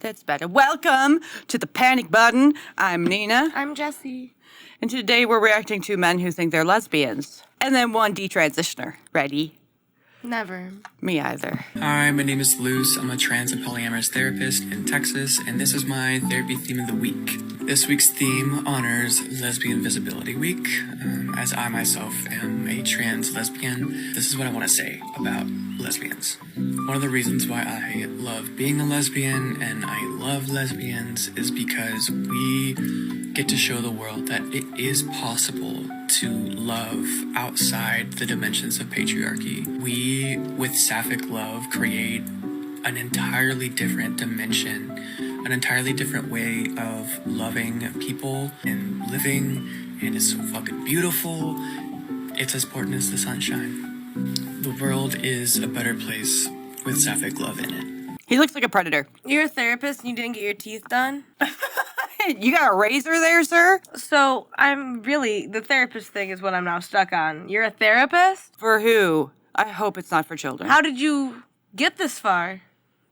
That's better. Welcome to the Panic Button. I'm Nina. I'm Jessie. And today we're reacting to men who think they're lesbians. And then one detransitioner. Ready? Never. Me either. Hi, my name is Luce. I'm a trans and polyamorous therapist in Texas, and this is my therapy theme of the week. This week's theme honors Lesbian Visibility Week. As I myself am a trans lesbian, this is what I want to say about lesbians. One of the reasons why I love being a lesbian and I love lesbians is because we get to show the world that it is possible to love outside the dimensions of patriarchy. We, with sapphic love, create an entirely different dimension, an entirely different way of loving people and living, and it's so fucking beautiful. It's as important as the sunshine. The world is a better place with sapphic love in it. He looks like a predator. You're a therapist and you didn't get your teeth done? You got a razor there, sir? So, the therapist thing is what I'm now stuck on. You're a therapist? For who? I hope it's not for children. How did you get this far?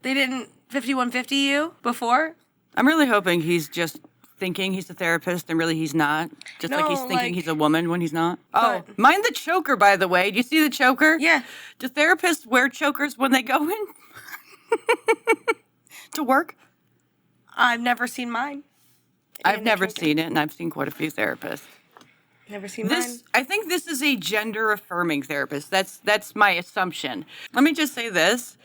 They didn't 5150 you before? I'm really hoping he's just thinking he's a therapist and really he's not. Just like he's thinking he's a woman when he's not. Oh, mind the choker, by the way. Do you see the choker? Yeah. Do therapists wear chokers when they go in to work? I've never seen mine. I've never seen it, and I've seen quite a few therapists. Never seen mine. I think this is a gender-affirming therapist. That's my assumption. Let me just say this,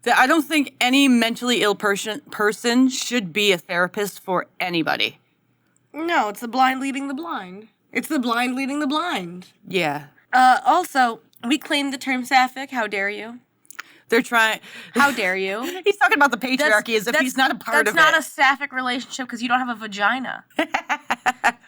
that I don't think any mentally ill person should be a therapist for anybody. No, it's the blind leading the blind. It's the blind leading the blind. Yeah. Also, we claim the term sapphic. How dare you? They're trying... How dare you? He's talking about the patriarchy as if he's not a part of it. That's not a sapphic relationship because you don't have a vagina.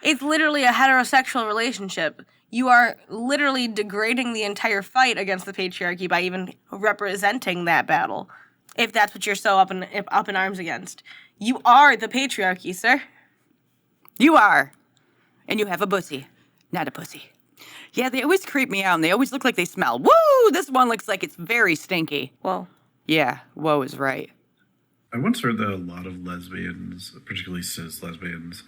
It's literally a heterosexual relationship. You are literally degrading the entire fight against the patriarchy by even representing that battle. If that's what you're so up in arms against. You are the patriarchy, sir. You are. And you have a pussy, not a pussy. Yeah, they always creep me out, and they always look like they smell. Woo! This one looks like it's very stinky. Whoa. Yeah, whoa is right. I once heard that a lot of lesbians, particularly cis lesbians,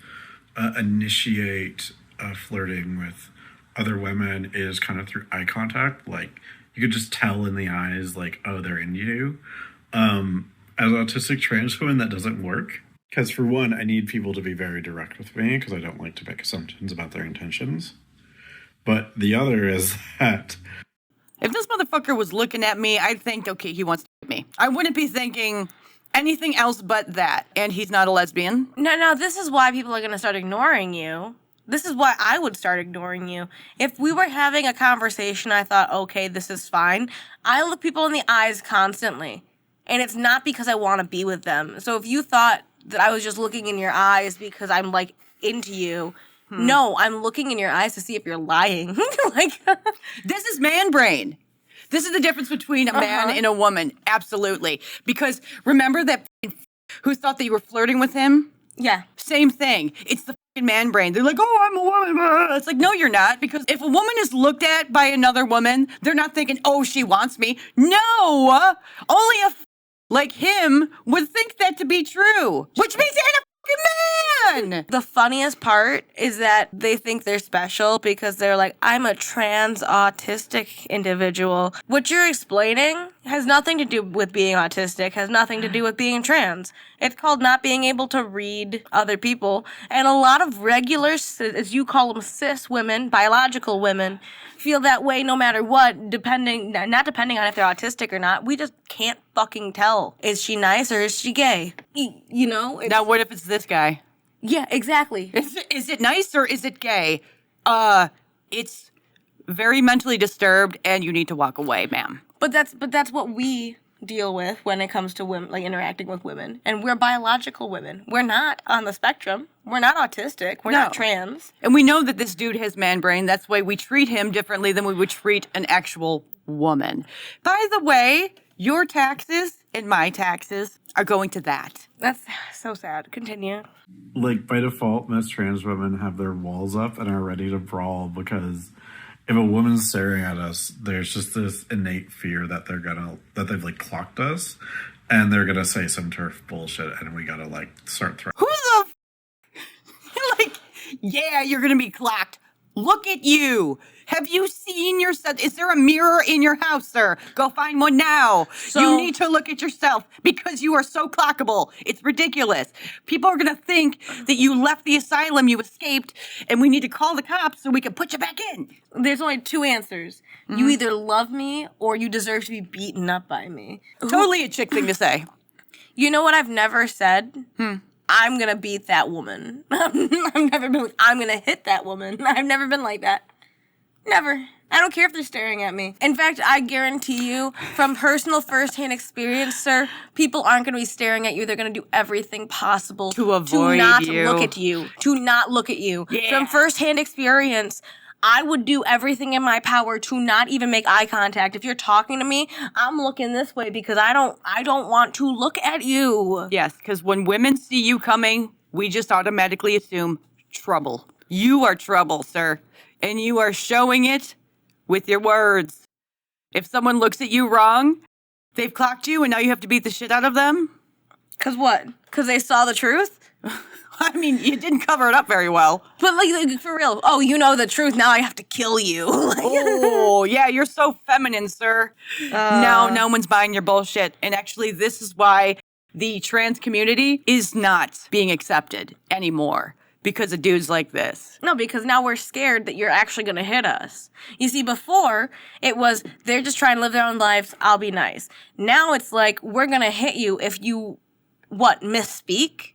initiate flirting with other women is kind of through eye contact. Like, you could just tell in the eyes, like, oh, they're into you. As autistic trans women, that doesn't work. Because, for one, I need people to be very direct with me, because I don't like to make assumptions about their intentions. But the other is that if this motherfucker was looking at me, I'd think, okay, he wants to hit me. I wouldn't be thinking anything else but that. And he's not a lesbian. No, this is why people are going to start ignoring you. This is why I would start ignoring you. If we were having a conversation, I thought, okay, this is fine. I look people in the eyes constantly. And it's not because I want to be with them. So if you thought that I was just looking in your eyes because I'm, like, into you... No, I'm looking in your eyes to see if you're lying. This is man brain. This is the difference between a man and a woman. Absolutely. Because remember that who thought that you were flirting with him? Yeah. Same thing. It's the man brain. They're like, oh, I'm a woman. It's like, no, you're not. Because if a woman is looked at by another woman, they're not thinking, oh, she wants me. No. Only a like him would think that to be true. Which means they're a man. The funniest part is that they think they're special because they're like, I'm a trans autistic individual. What you're explaining has nothing to do with being autistic, has nothing to do with being trans. It's called not being able to read other people. And a lot of regular, as you call them, cis women, biological women, feel that way no matter what, not depending on if they're autistic or not. We just can't fucking tell. Is she nice or is she gay? You know? Now, what if it's this guy? Yeah, exactly. Is it nice or is it gay? It's very mentally disturbed and you need to walk away, ma'am. But that's what we deal with when it comes to women, like interacting with women. And we're biological women. We're not on the spectrum. We're not autistic. We're not trans. And we know that this dude has man brain. That's why we treat him differently than we would treat an actual woman. By the way, your taxes and my taxes are going to that. That's so sad. Continue. Like, by default, most trans women have their walls up and are ready to brawl because if a woman's staring at us, there's just this innate fear that they've like clocked us. and they're gonna say some turf bullshit, and we gotta like start throwing. Who the like, yeah, you're gonna be clocked. Look at you. Have you seen yourself? Is there a mirror in your house, sir? Go find one now. You need to look at yourself because you are so clockable. It's ridiculous. People are gonna think that you left the asylum, you escaped, and we need to call the cops so we can put you back in. There's only two answers. You either love me or you deserve to be beaten up by me. Totally a chick thing to say. You know what I've never said? I'm gonna beat that woman. I've never been like, I'm gonna hit that woman. I've never been like that. Never. I don't care if they're staring at me. In fact, I guarantee you, from personal first-hand experience, sir, people aren't going to be staring at you. They're going to do everything possible To avoid not you. look at you. To not look at you. Yeah. From first-hand experience, I would do everything in my power to not even make eye contact. If you're talking to me, I'm looking this way because I don't want to look at you. Yes, because when women see you coming, we just automatically assume trouble. You are trouble, sir. And you are showing it with your words. If someone looks at you wrong, they've clocked you and now you have to beat the shit out of them? Cause what? Cause they saw the truth? I mean, you didn't cover it up very well. But like for real, oh, you know the truth, now I have to kill you. Oh, yeah, you're so feminine, sir. No one's buying your bullshit. And actually, this is why the trans community is not being accepted anymore. Because of dudes like this. No, because now we're scared that you're actually going to hit us. You see, before, it was, they're just trying to live their own lives, I'll be nice. Now it's like, we're going to hit you if you, misspeak?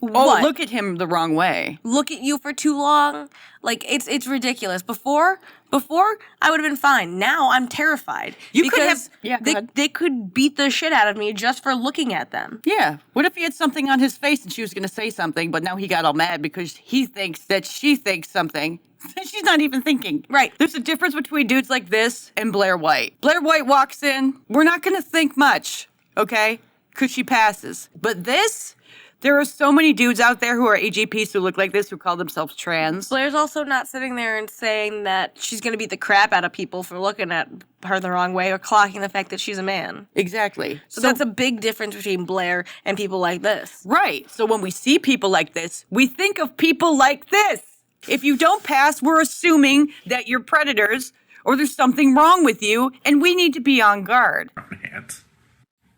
Oh, look at him the wrong way. Look at you for too long? Like, it's ridiculous. Before, I would have been fine. Now I'm terrified. You could have- yeah, go they, ahead. they could beat the shit out of me just for looking at them. Yeah. What if he had something on his face and she was going to say something, but now he got all mad because he thinks that she thinks something that she's not even thinking. Right. There's a difference between dudes like this and Blair White. Blair White walks in, we're not going to think much, okay? Because she passes. But this, there are so many dudes out there who are AGPs who look like this, who call themselves trans. Blair's also not sitting there and saying that she's going to beat the crap out of people for looking at her the wrong way or clocking the fact that she's a man. Exactly. So that's a big difference between Blair and people like this. Right. So when we see people like this, we think of people like this. If you don't pass, we're assuming that you're predators or there's something wrong with you, and we need to be on guard. Hands.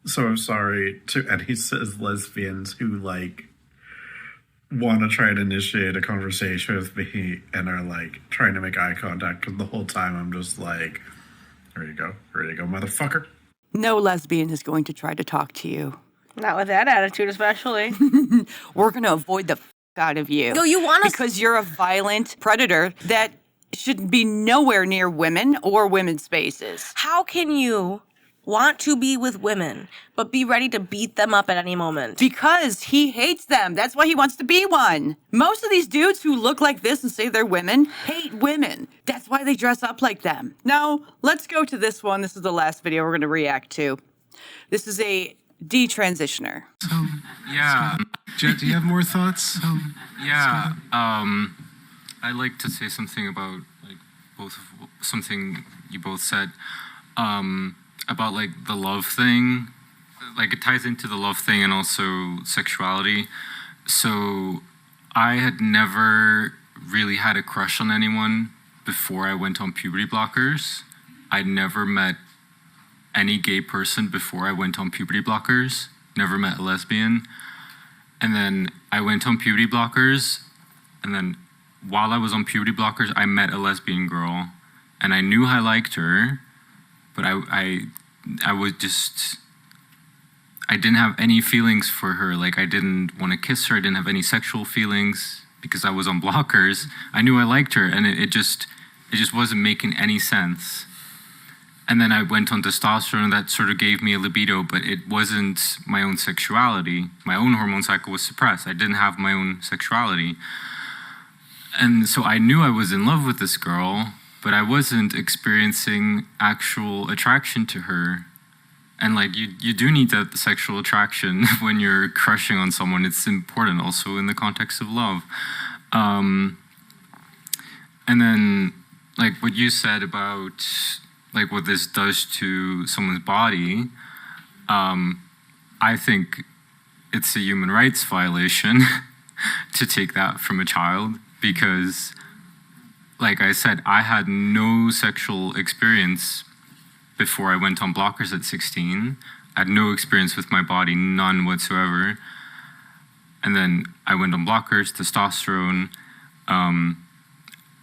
So I'm sorry to any cis lesbians who like want to try to initiate a conversation with me and are like trying to make eye contact because the whole time I'm just like, ready to go, motherfucker. No lesbian is going to try to talk to you. Not with that attitude, especially. We're going to avoid the out of you. No, you want us because you're a violent predator that should be nowhere near women or women's spaces. How can you want to be with women, but be ready to beat them up at any moment? Because he hates them. That's why he wants to be one. Most of these dudes who look like this and say they're women hate women. That's why they dress up like them. Now, let's go to this one. This is the last video we're going to react to. This is a detransitioner. Yeah. Jet, do you have more thoughts? Yeah. I'd like to say something about something you both said about like the love thing. Like it ties into the love thing and also sexuality. So I had never really had a crush on anyone before I went on puberty blockers. I'd never met any gay person before I went on puberty blockers. Never met a lesbian. And then I went on puberty blockers, and then while I was on puberty blockers, I met a lesbian girl, and I knew I liked her, but I didn't have any feelings for her. Like I didn't want to kiss her. I didn't have any sexual feelings because I was on blockers. I knew I liked her, and it just wasn't making any sense. And then I went on testosterone, that sort of gave me a libido, but it wasn't my own sexuality. My own hormone cycle was suppressed. I didn't have my own sexuality. And so I knew I was in love with this girl, but I wasn't experiencing actual attraction to her. And like you do need that sexual attraction when you're crushing on someone. It's important also in the context of love. And then like what you said about like what this does to someone's body, I I think it's a human rights violation to take that from a child because, like I said, I had no sexual experience before I went on blockers at 16. I had no experience with my body, none whatsoever. And then I went on blockers, testosterone,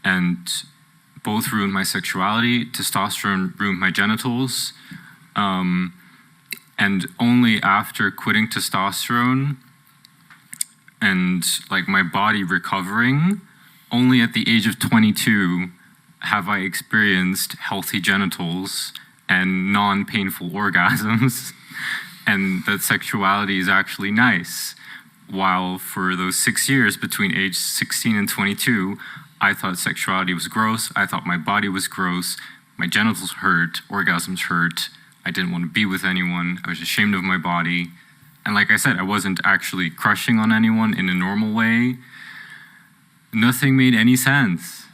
and both ruined my sexuality. Testosterone ruined my genitals. And only after quitting testosterone and like my body recovering, only at the age of 22 have I experienced healthy genitals and non-painful orgasms, and that sexuality is actually nice. While for those 6 years between age 16 and 22, I thought sexuality was gross. I thought my body was gross. My genitals hurt. Orgasms hurt. I didn't want to be with anyone. I was ashamed of my body. And like I said, I wasn't actually crushing on anyone in a normal way. Nothing made any sense.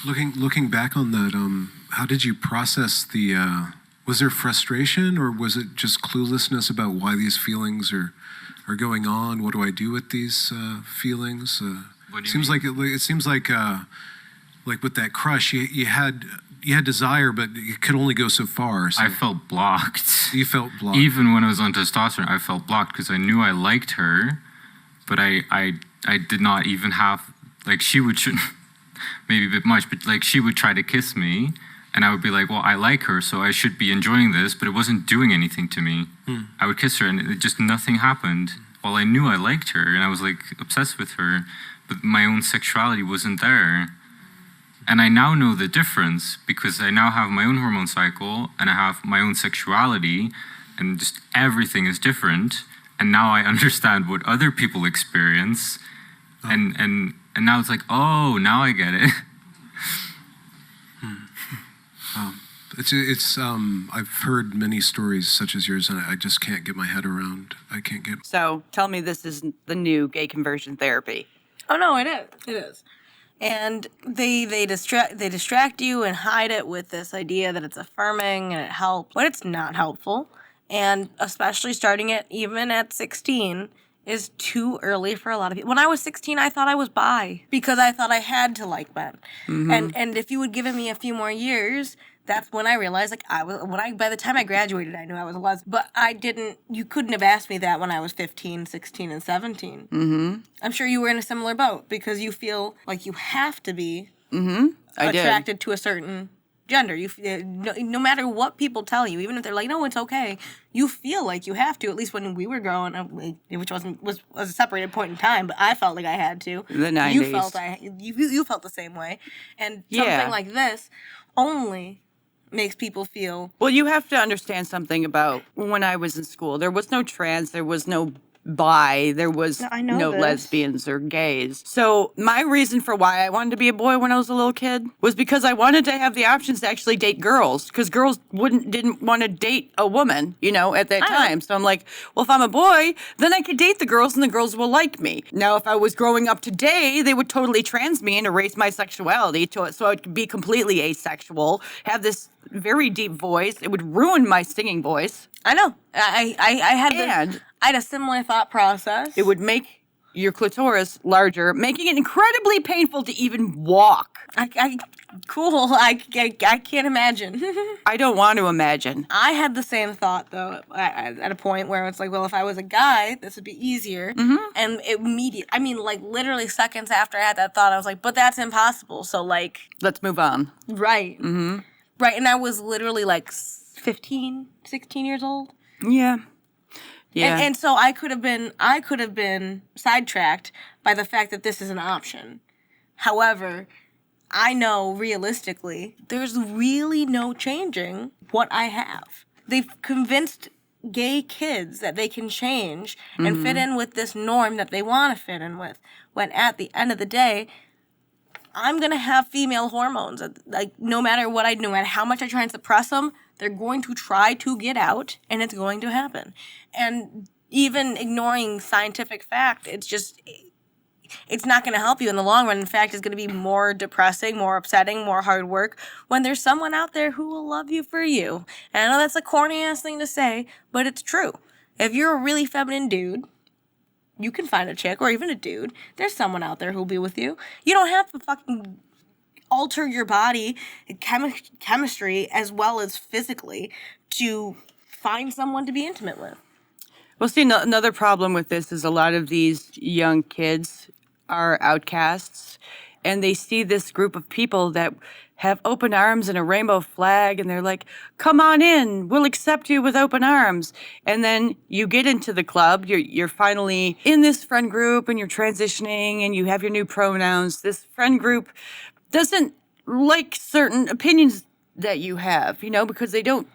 Looking back on that, how did you process the? Was there frustration, or was it just cluelessness about why these feelings are going on? What do I do with these feelings? What do you seems mean? like it seems like with that crush, you had desire, but it could only go so far. So I felt blocked. you felt blocked. Even when I was on testosterone, I felt blocked because I knew I liked her, but I did not even have, like, she would, maybe a bit much, but like she would try to kiss me, and I would be like, well, I like her, so I should be enjoying this, but it wasn't doing anything to me. I would kiss her, and it just nothing happened. While I knew I liked her, and I was like obsessed with her, but my own sexuality wasn't there. And I now know the difference because I now have my own hormone cycle and I have my own sexuality, and just everything is different. And now I understand what other people experience. And now it's like, oh, now I get it. It's I've heard many stories such as yours, and I just can't get my head around. I can't get. So tell me this isn't the new gay conversion therapy. Oh no, it is. It is. And they distract you and hide it with this idea that it's affirming and it helps, but it's not helpful. And especially starting it even at 16 is too early for a lot of people. When I was 16, I thought I was bi because I thought I had to like men. And if you had given me a few more years, that's when I realized, like, by the time I graduated, I knew I was a lesbian. But you couldn't have asked me that when I was 15, 16, and 17. I'm sure you were in a similar boat because you feel like you have to be attracted to a certain gender. No matter what people tell you, even if they're like, no, it's okay, you feel like you have to, at least when we were growing up, which was a separated point in time, but I felt like I had to. The 90s. You felt the same way. And something like this only makes people feel... Well, you have to understand something about when I was in school. There was no trans, there was no bi, there was no lesbians or gays. So my reason for why I wanted to be a boy when I was a little kid was because I wanted to have the options to actually date girls, because girls didn't want to date a woman, at that time. So I'm like, well, if I'm a boy, then I could date the girls and the girls will like me. Now, if I was growing up today, they would totally trans me and erase my sexuality so I could be completely asexual, have this very deep voice. It would ruin my singing voice. I know. I had a similar thought process. It would make your clitoris larger, making it incredibly painful to even walk. Cool. I can't imagine. I don't want to imagine. I had the same thought, though, at a point where it's like, well, if I was a guy, this would be easier. And literally seconds after I had that thought, I was like, but that's impossible. So, like... Let's move on. Right. Right, and I was literally, like, 15, 16 years old. Yeah. Yeah. And so I could have been sidetracked by the fact that this is an option. However, I know realistically there's really no changing what I have. They've convinced gay kids that they can change and fit in with this norm that they want to fit in with, when at the end of the day, I'm going to have female hormones. Like, no matter what I do, no matter how much I try and suppress them, they're going to try to get out, and it's going to happen. And even ignoring scientific fact, it's just, it's not going to help you in the long run. In fact, it's going to be more depressing, more upsetting, more hard work when there's someone out there who will love you for you. And I know that's a corny ass thing to say, but it's true. If you're a really feminine dude, you can find a chick or even a dude. There's someone out there who'll be with you. You don't have to fucking alter your body, chemistry as well as physically to find someone to be intimate with. Well, see, another problem with this is a lot of these young kids are outcasts, and they see this group of people that have open arms and a rainbow flag, and they're like, come on in, we'll accept you with open arms. And then you get into the club, you're finally in this friend group, and you're transitioning, and you have your new pronouns. This friend group doesn't like certain opinions that you have, because they go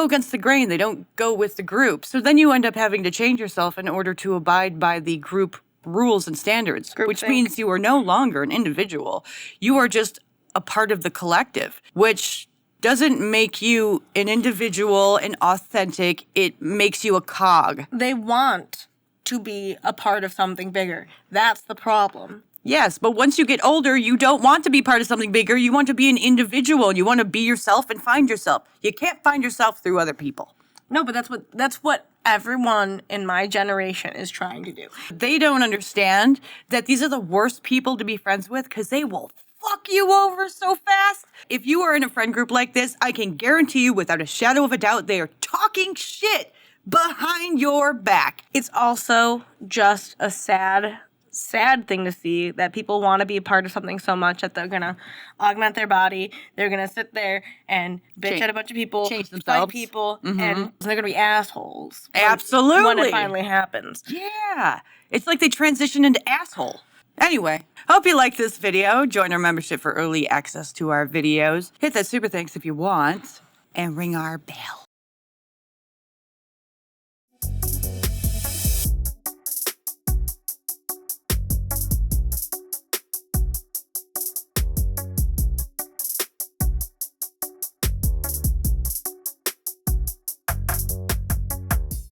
against the grain. They don't go with the group. So then you end up having to change yourself in order to abide by the group rules and standards, which means you are no longer an individual. You are just a part of the collective, which doesn't make you an individual and authentic. It makes you a cog. They want to be a part of something bigger. That's the problem. Yes, but once you get older, you don't want to be part of something bigger. You want to be an individual. You want to be yourself and find yourself. You can't find yourself through other people. No, but that's what everyone in my generation is trying to do. They don't understand that these are the worst people to be friends with because they will fuck you over so fast. If you are in a friend group like this, I can guarantee you without a shadow of a doubt, they are talking shit behind your back. It's also just a sad thing to see that people want to be a part of something so much that they're going to augment their body. They're going to sit there and bitch at a bunch of people, change themselves, fight people, and they're going to be assholes. Absolutely. When it finally happens. Yeah. It's like they transition into asshole. Anyway, hope you like this video. Join our membership for early access to our videos. Hit that super thanks if you want. And ring our bell.